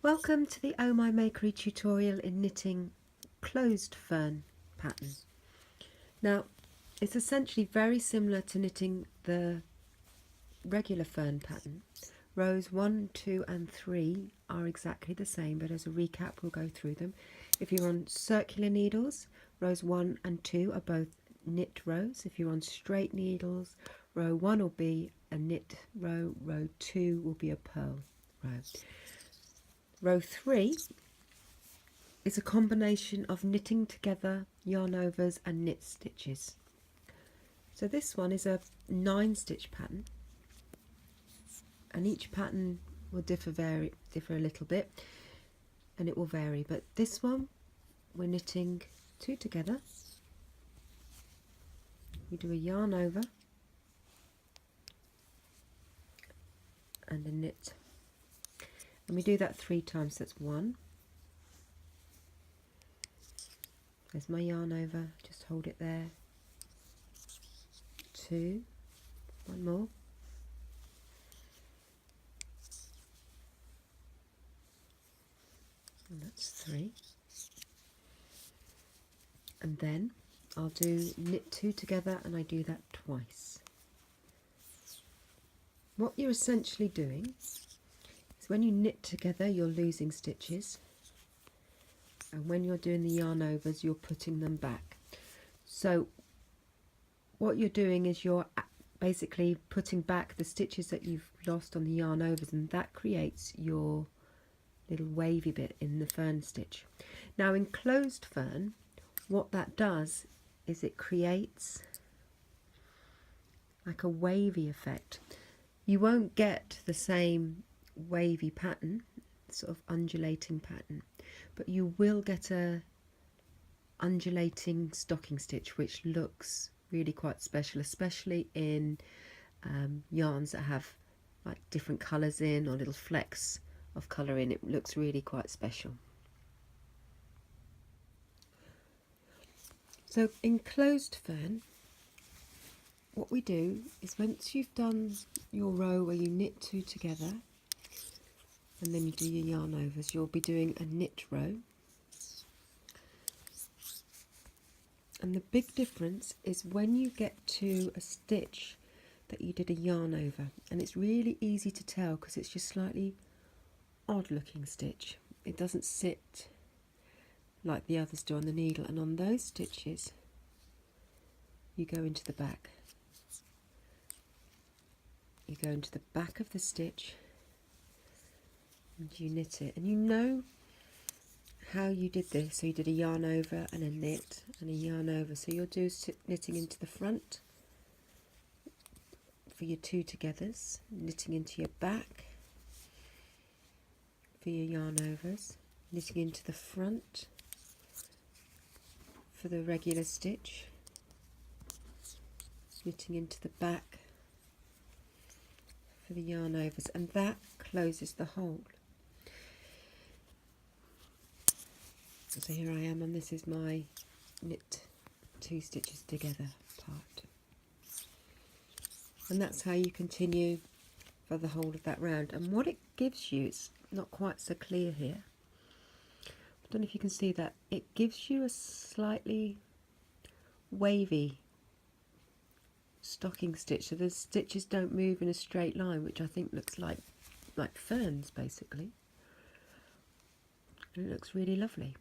Welcome to the Oh My Makery tutorial in knitting closed fern pattern. Now it's essentially very similar to knitting the regular fern pattern. Rows 1, 2 and 3 are exactly the same, but as a recap we'll go through them. If you're on circular needles, rows 1 and 2 are both knit rows. If you're on straight needles, row 1 will be a knit row, row 2 will be a purl row. Row 3 is a combination of knitting together, yarn overs and knit stitches. So this one is a 9-stitch pattern, and each pattern will differ a little bit, and it will vary, but this one we're knitting 2 together. We do a yarn over and a knit, and we do that 3 times. That's 1, there's my yarn over, just hold it there, 2, 1 more, and that's 3, and then I'll do knit 2 together, and I do that twice. What you're essentially doing is when you knit together you're losing stitches, and when you're doing the yarn overs you're putting them back. So what you're doing is you're basically putting back the stitches that you've lost on the yarn overs, and that creates your little wavy bit in the fern stitch. Now in closed fern, what that does is it creates like a wavy effect. You won't get the same wavy pattern, sort of undulating pattern, but you will get a undulating stocking stitch which looks really quite special, especially in yarns that have like different colours in, or little flecks of colour in. It looks really quite special. So in closed fern, what we do is once you've done your row where you knit 2 together and then you do your yarn overs, you'll be doing a knit row. And the big difference is when you get to a stitch that you did a yarn over, and it's really easy to tell because it's just slightly odd looking stitch. It doesn't sit like the others do on the needle, and on those stitches you go into the back. You go into the back of the stitch and you knit it, and you know how you did this. So you did a yarn over and a knit and a yarn over, so you'll do knitting into the front for your 2 togethers, knitting into your back for your yarn overs, knitting into the front for the regular stitch, knitting into the back for the yarn overs, and that closes the hole. So here I am, and this is my knit 2 stitches together part, and that's how you continue for the whole of that round. And what it gives you, it's not quite so clear here, I don't know if you can see that, it gives you a slightly wavy stocking stitch, so the stitches don't move in a straight line, which I think looks like ferns basically, and it looks really lovely.